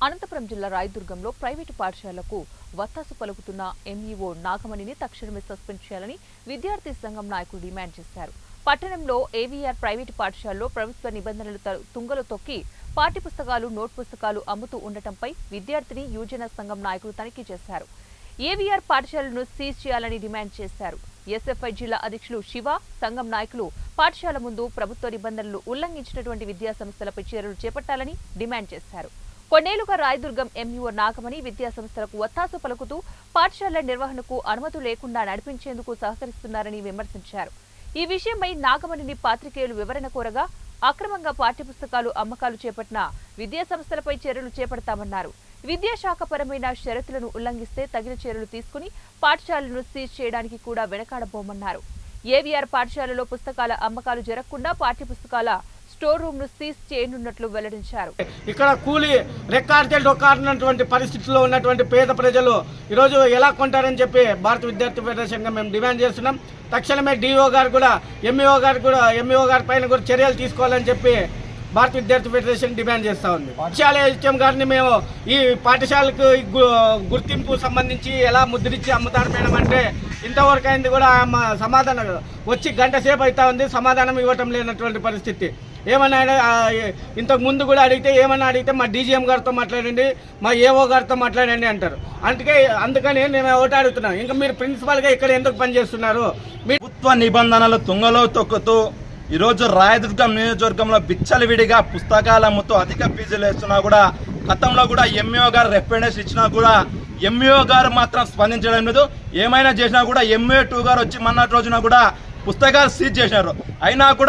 అనంతపురం జిల్లా రాయదుర్గంలో ప్రైవేటు పాఠశాలకు వత్తాసు పలుకుతున్న ఎంఈఓ నాగమణిని తక్షణమే సస్పెండ్ చేయాలని విద్యార్థి సంఘం నాయకులు డిమాండ్ చేశారు. పట్టణంలో ఏవీఆర్ ప్రైవేటు పాఠశాలలో ప్రభుత్వ నిబంధనలు తుంగలు తొక్కి పాఠ్యపుస్తకాలు, నోట్ పుస్తకాలు అమ్ముతూ ఉండటంపై విద్యార్థిని యువజన సంఘం నాయకులు తనిఖీ చేశారు. ఏవీఆర్ పాఠశాలను సీజ్ చేయాలని డిమాండ్ చేశారు. ఎస్ఎఫ్ఐ జిల్లా అధ్యక్షులు శివ, సంఘం నాయకులు పాఠశాల ముందు ప్రభుత్వ నిబంధనలు ఉల్లంఘించినటువంటి విద్యా సంస్థలపై చర్యలు చేపట్టాలని డిమాండ్ చేశారు. కొన్నేళ్లుగా రాయదుర్గం ఎంఈఓ నాగమణి విద్యా సంస్థలకు వత్తాసు పలుకుతూ పాఠశాలల నిర్వహణకు అనుమతి లేకుండా నడిపించేందుకు సహకరిస్తున్నారని విమర్శించారు. ఈ విషయమై నాగమణిని పాత్రికేయులు వివరణ కోరగా అక్రమంగా పాఠ్యపుస్తకాలు అమ్మకాలు చేపట్టిన విద్యా సంస్థలపై చర్యలు చేపడతామన్నారు. విద్యాశాఖపరమైన షరతులను ఉల్లంఘిస్తే తగిన చర్యలు తీసుకుని పాఠశాలను సీజ్ చేయడానికి కూడా వెనకాడబోమన్నారు. ఏవీఆర్ పాఠశాలలో పుస్తకాల అమ్మకాలు జరగకుండా పాఠ్యపుస్తకాల స్టోర్ రూమ్ ను సీజ్ చేయనున్నట్లు వెల్లడించారు. ఇక్కడ కూలి రెక్కాడితే డొక్కాడినటువంటి పరిస్థితుల్లో ఉన్నటువంటి పేద ప్రజలు ఈరోజు ఎలా కొంటారని చెప్పి భారత విద్యార్థి ఫెడరేషన్గా మేము డిమాండ్ చేస్తున్నాం. తక్షణమే డిఓ గారు కూడా ఎంఈఓ గారి పైన కూడా చర్యలు తీసుకోవాలని చెప్పి భారత విద్యార్థి ఫెడరేషన్ డిమాండ్ చేస్తూ ఉంది. పాఠశాల హెచ్ఎం గారిని మేము ఈ పాఠశాలకు గుర్తింపు సంబంధించి ఎలా ముద్రించి అమ్ముతారు మేడం అంటే ఇంతవరకు అయింది కూడా సమాధానం వచ్చి గంట సేపు అవుతా ఉంది, సమాధానం ఇవ్వటం లేనటువంటి పరిస్థితి. ఏమన్నా ఇంతకు ముందు కూడా అడిగితే మా డీజీఎం గారితో మాట్లాడండి, మా ఏఓ గారితో మాట్లాడండి అంటారు. అందుకని నేను ఒకటి అడుగుతున్నాను, ఇంకా మీరు ప్రిన్సిపాల్గా ఇక్కడ ఎందుకు పనిచేస్తున్నారు? ప్రభుత్వ నిబంధనలు తుంగలో తొక్కుతూ ఈరోజు రాయదుర్గం నియోజకవర్గంలో విచ్చలవిడిగా పుస్తకాలు అమ్ముతూ అధిక ఫీజులు వేస్తున్నా కూడా గతంలో కూడా ఎంఈఓ గారు రిప్రజెంటేషన్ ఇచ్చినా కూడా ఎంఈఓ గారు మాత్రం స్పందించడం లేదు. ఏమైనా చేసినా కూడా ఎంఏ 2 గారు వచ్చి మొన్నటి రోజున కూడా పుస్తకాలు సీజ్ చేశారు. అయినా కూడా